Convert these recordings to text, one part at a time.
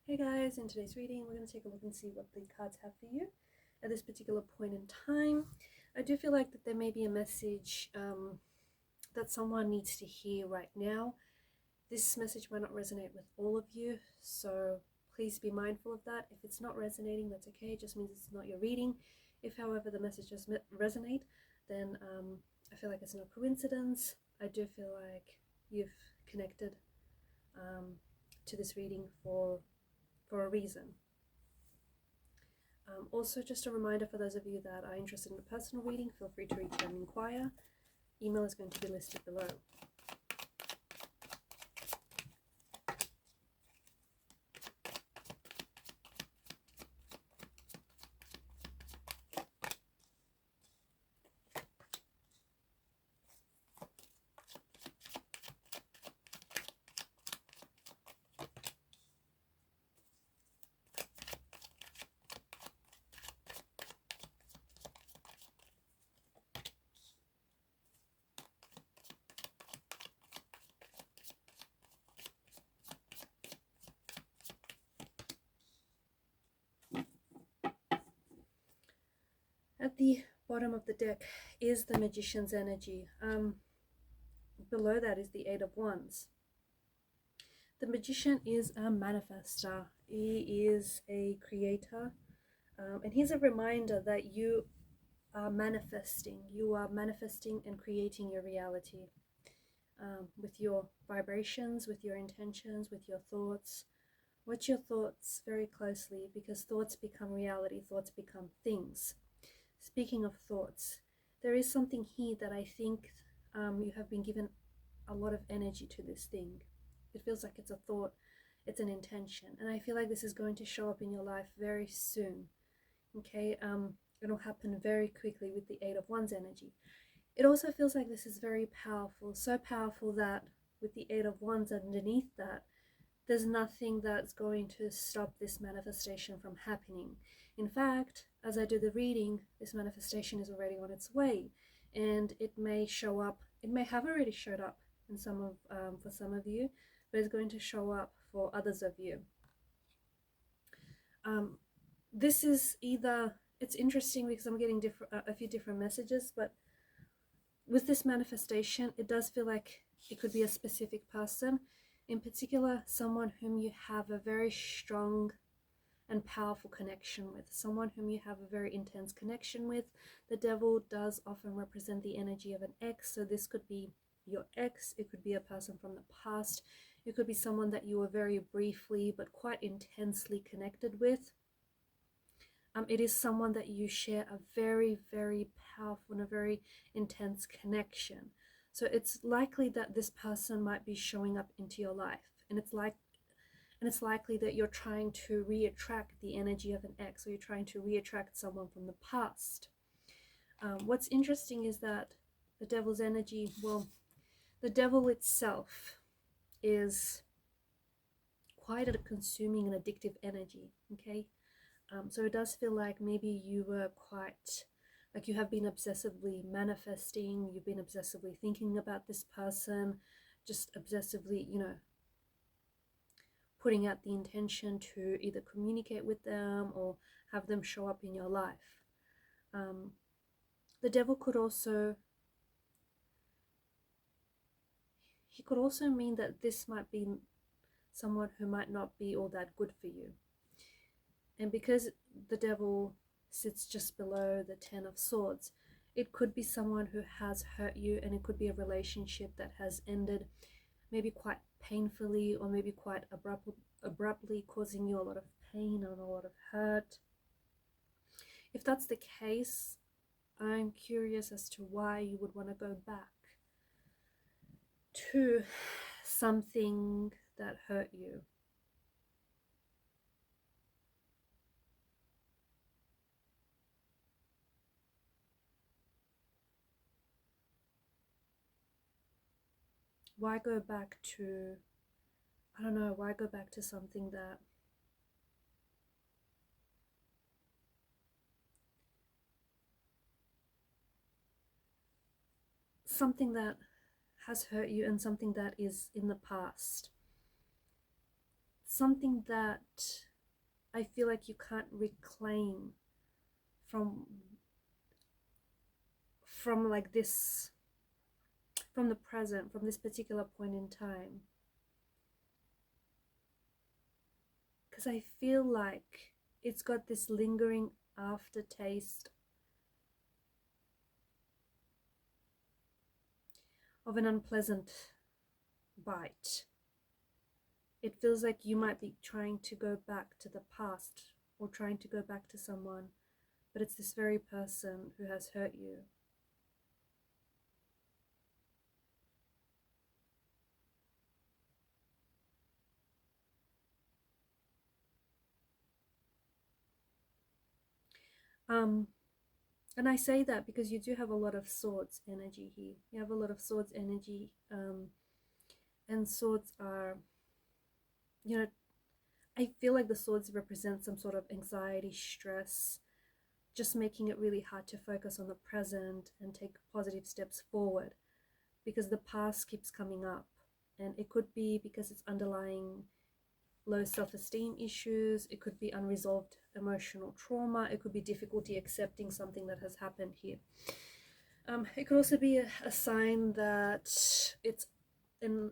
Hey guys, in today's reading we're going to take a look and see what the cards have for you at this particular point in time. I do feel like that there may be a message that someone needs to hear right now. This message might not resonate with all of you, so please be mindful of that. If it's not resonating, that's okay. It just means it's not your reading. If, however, the message does resonate, then I feel like it's no coincidence. I do feel like you've connected to this reading for a reason. Also, just a reminder for those of you that are interested in a personal reading, feel free to reach out and inquire. Email is going to be listed below. At the bottom of the deck is the Magician's energy. Below that is the Eight of Wands. The Magician is a manifester. He is a creator. And he's a reminder that you are manifesting. You are manifesting and creating your reality with your vibrations, with your intentions, with your thoughts. Watch your thoughts very closely, because thoughts become reality. Thoughts become things. Speaking of thoughts, there is something here that I think you have been given a lot of energy to this thing. It feels like it's a thought, it's an intention, and I feel like this is going to show up in your life very soon. Okay, it'll happen very quickly with the Eight of Wands energy. It also feels like this is very powerful, so powerful that with the Eight of Wands underneath that, there's nothing that's going to stop this manifestation from happening. In fact, as I do the reading, this manifestation is already on its way, and it may show up. It may have already showed up in for some of you, but it's going to show up for others of you. This is either, it's interesting because I'm getting a few different messages, but with this manifestation, it does feel like it could be a specific person, in particular someone whom you have a very strong and powerful connection with, someone whom you have a very intense connection with. The devil does often represent the energy of an ex, so this could be your ex, it could be a person from the past, it could be someone that you were very briefly but quite intensely connected with. It is someone that you share a very, very powerful and a very intense connection. So it's likely that this person might be showing up into your life, and it's likely that you're trying to re-attract the energy of an ex, or you're trying to re-attract someone from the past. What's interesting is that the devil's energy, well, the devil itself is quite a consuming and addictive energy, okay? So it does feel like maybe you were quite, like you have been obsessively manifesting, you've been obsessively thinking about this person, just obsessively, putting out the intention to either communicate with them or have them show up in your life. The devil could also, he could also mean that this might be someone who might not be all that good for you. And because the devil sits just below the Ten of Swords, it could be someone who has hurt you, and it could be a relationship that has ended maybe quite painfully, or maybe quite abruptly, causing you a lot of pain and a lot of hurt. If that's the case, I'm curious as to why you would want to go back to something that hurt you. Why go back to, I don't know, why go back to something that has hurt you, and something that is in the past? something that I feel like you can't reclaim from like this, from the present, from this particular point in time. Because I feel like it's got this lingering aftertaste of an unpleasant bite. It feels like you might be trying to go back to the past or trying to go back to someone, but it's this very person who has hurt you. And I say that because you do have a lot of swords energy here. You have a lot of swords energy, and swords are, you know, I feel like the swords represent some sort of anxiety, stress, just making it really hard to focus on the present and take positive steps forward because the past keeps coming up. And it could be because it's underlying low self-esteem issues, it could be unresolved emotional trauma, it could be difficulty accepting something that has happened here. It could also be a sign that it's an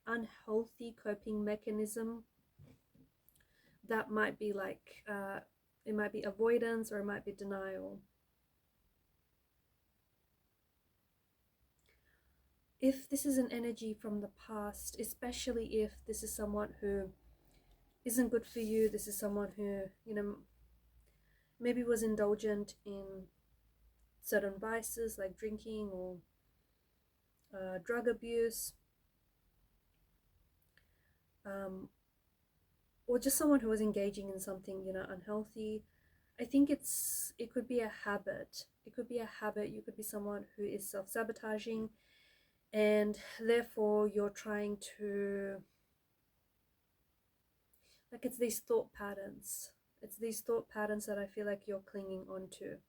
unhealthy coping mechanism that might be like, it might be avoidance or it might be denial. If this is an energy from the past, especially if this is someone who isn't good for you, this is someone who, you know, maybe was indulgent in certain vices like drinking or drug abuse, or just someone who was engaging in something, you know, unhealthy. I think it could be a habit. It could be a habit. You could be someone who is self-sabotaging, and therefore you're trying to, like, it's these thought patterns. It's these thought patterns that I feel like you're clinging onto.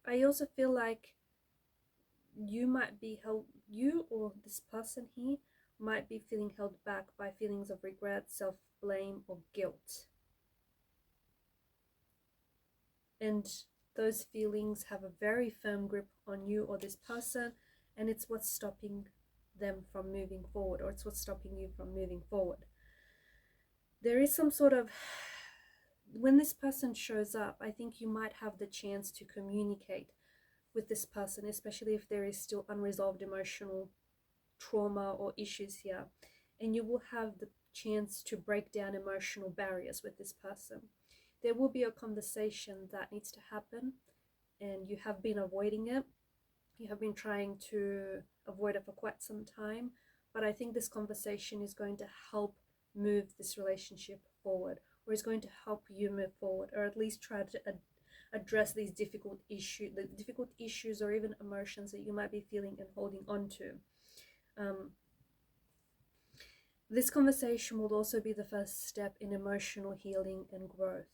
I also feel like you might be held, you or this person here might be feeling held back by feelings of regret, self-blame, or guilt. And those feelings have a very firm grip on you or this person, and it's what's stopping them from moving forward, or it's what's stopping you from moving forward. There is some sort of, when this person shows up, I think you might have the chance to communicate with this person, especially if there is still unresolved emotional trauma or issues here, and you will have the chance to break down emotional barriers with this person. There will be a conversation that needs to happen, and you have been avoiding it. You have been trying to avoid it for quite some time, but I think this conversation is going to help move this relationship forward, or is going to help you move forward, or at least try to address these difficult issues or even emotions that you might be feeling and holding on to. This conversation will also be the first step in emotional healing and growth.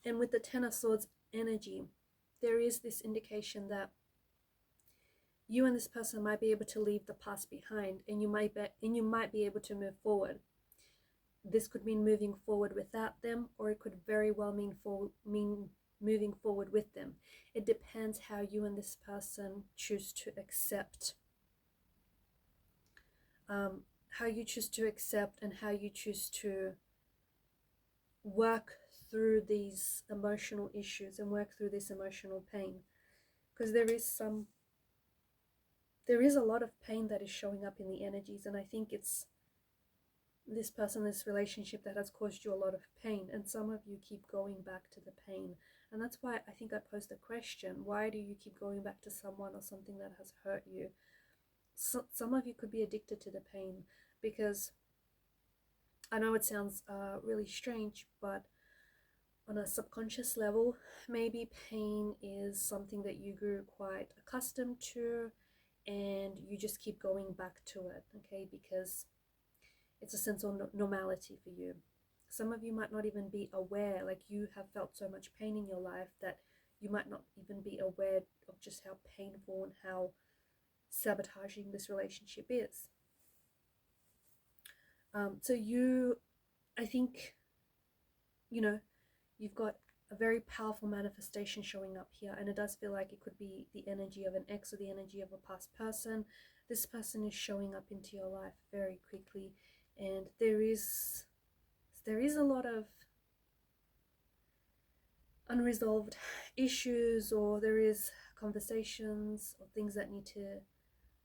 And with the Ten of Swords energy, there is this indication that you and this person might be able to leave the past behind, and you might be able to move forward. This could mean moving forward without them, or it could very well mean moving forward with them. It depends how you and this person choose to accept, how you choose to accept and how you choose to work through these emotional issues and work through this emotional pain. Because there is a lot of pain that is showing up in the energies, and I think it's this person, this relationship that has caused you a lot of pain, and some of you keep going back to the pain. And that's why I think I posed a question: why do you keep going back to someone or something that has hurt you? Some of you could be addicted to the pain, because I know it sounds really strange, but on a subconscious level, maybe pain is something that you grew quite accustomed to, and you just keep going back to it, okay, because it's a sense of normality for you. Some of you might not even be aware, like you have felt so much pain in your life that you might not even be aware of just how painful and how sabotaging this relationship is. So I think, you've got a very powerful manifestation showing up here, and it does feel like it could be the energy of an ex or the energy of a past person. This person is showing up into your life very quickly, and there is a lot of unresolved issues, or there is conversations or things that need to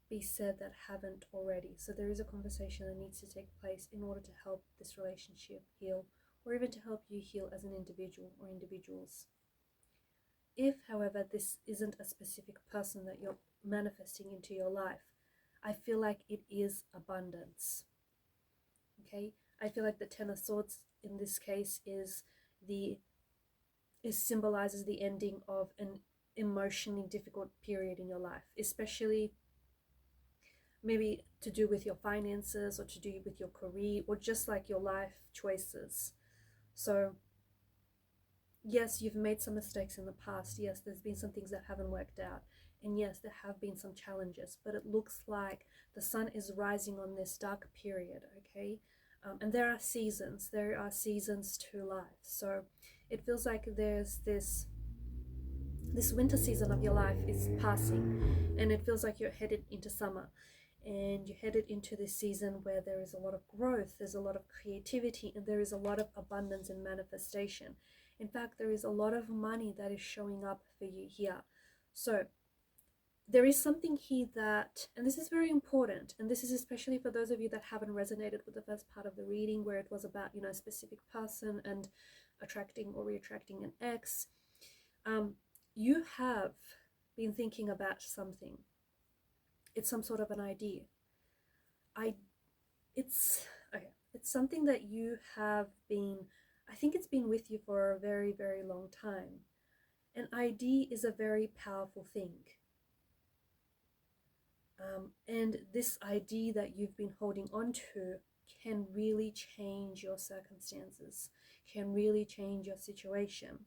be said that haven't already. So there is a conversation that needs to take place in order to help this relationship heal, or even to help you heal as an individual or individuals. If, however, this isn't a specific person that you're manifesting into your life, I feel like it is abundance. Okay? I feel like the Ten of Swords in this case symbolizes the ending of an emotionally difficult period in your life, especially maybe to do with your finances or to do with your career or just like your life choices. So yes, you've made some mistakes in the past. Yes, there's been some things that haven't worked out. And yes, there have been some challenges, but it looks like the sun is rising on this dark period, okay? And there are seasons to life. So it feels like there's this winter season of your life is passing, and it feels like you're headed into summer, and you're headed into this season where there is a lot of growth, there's a lot of creativity, and there is a lot of abundance and manifestation. In fact, there is a lot of money that is showing up for you here. So there is something here that, and this is very important, and this is especially for those of you that haven't resonated with the first part of the reading where it was about, a specific person and attracting or re-attracting an ex. You have been thinking about something. It's some sort of an idea. It's something that you have been, I think it's been with you for a very, very long time. An idea is a very powerful thing. And this idea that you've been holding on to can really change your circumstances, can really change your situation,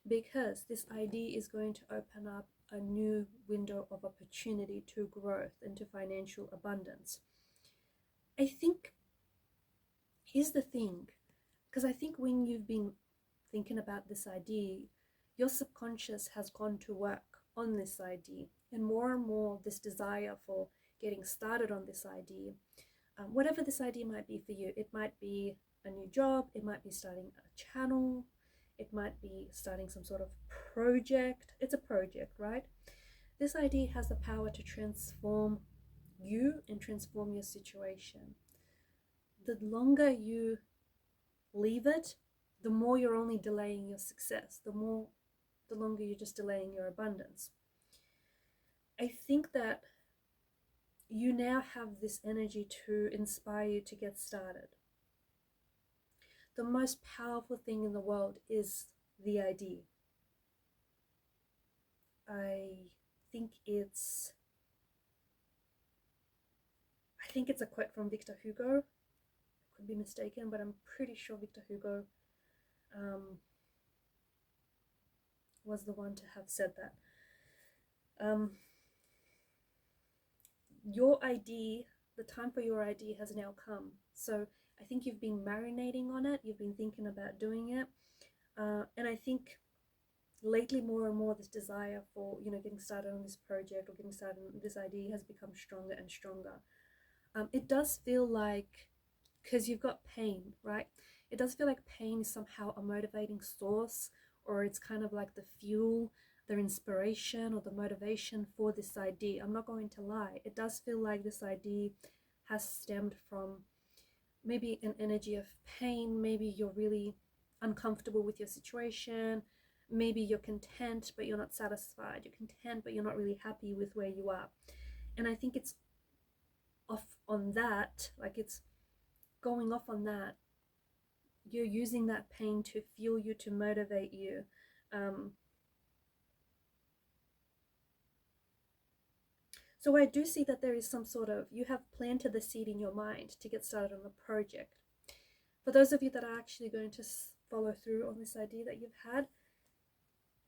because this idea is going to open up a new window of opportunity to growth and to financial abundance. I think, here's the thing, because I think when you've been thinking about this idea, your subconscious has gone to work on this idea, and more this desire for getting started on this idea, whatever this idea might be for you. It might be a new job, it might be starting a channel, it might be starting some sort of project. It's a project, right? This idea has the power to transform you and transform your situation. The longer you leave it, the more you're only delaying your success, the longer you're just delaying your abundance. I think that you now have this energy to inspire you to get started. The most powerful thing in the world is the idea. I think it's a quote from Victor Hugo. I could be mistaken, but I'm pretty sure Victor Hugo was the one to have said that. Your idea, the time for your idea has now come. So I think you've been marinating on it, you've been thinking about doing it, and I think lately more and more this desire for getting started on this project or getting started on this idea has become stronger and stronger. It does feel like, because you've got pain, right? It does feel like pain is somehow a motivating source, or it's kind of like the fuel, the inspiration or the motivation for this idea. I'm not going to lie. It does feel like this idea has stemmed from maybe an energy of pain. Maybe you're really uncomfortable with your situation. Maybe you're content, but you're not satisfied. You're content, but you're not really happy with where you are. And I think it's off on that, like it's going off on that. You're using that pain to fuel you, to motivate you. So I do see that there is some sort of, you have planted the seed in your mind to get started on the project. For those of you that are actually going to follow through on this idea that you've had,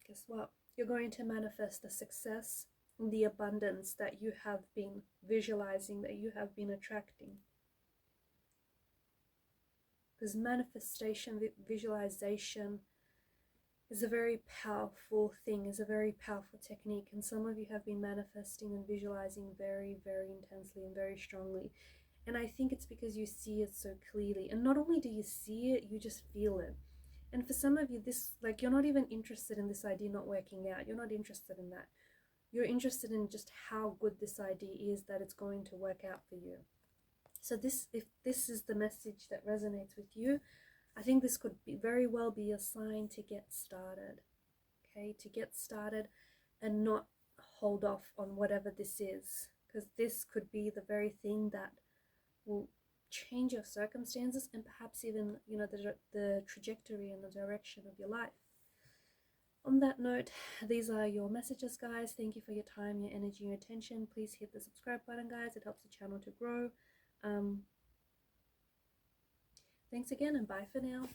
guess what? you're going to manifest the success and the abundance that you have been visualizing, that you have been attracting. Because manifestation, visualization is a very powerful thing, is a very powerful technique. And some of you have been manifesting and visualizing very, very intensely and very strongly. And I think it's because you see it so clearly. And not only do you see it, you just feel it. And for some of you, this, like, you're not even interested in this idea not working out. You're not interested in that. You're interested in just how good this idea is, that it's going to work out for you. So this, if this is the message that resonates with you, I think this could be very well be a sign to get started. Okay, to get started and not hold off on whatever this is, because this could be the very thing that will change your circumstances and perhaps even, you know, the trajectory and the direction of your life. On that note, these are your messages, guys. Thank you for your time, your energy, your attention. Please hit the subscribe button, guys. It helps the channel to grow. Thanks again, and bye for now.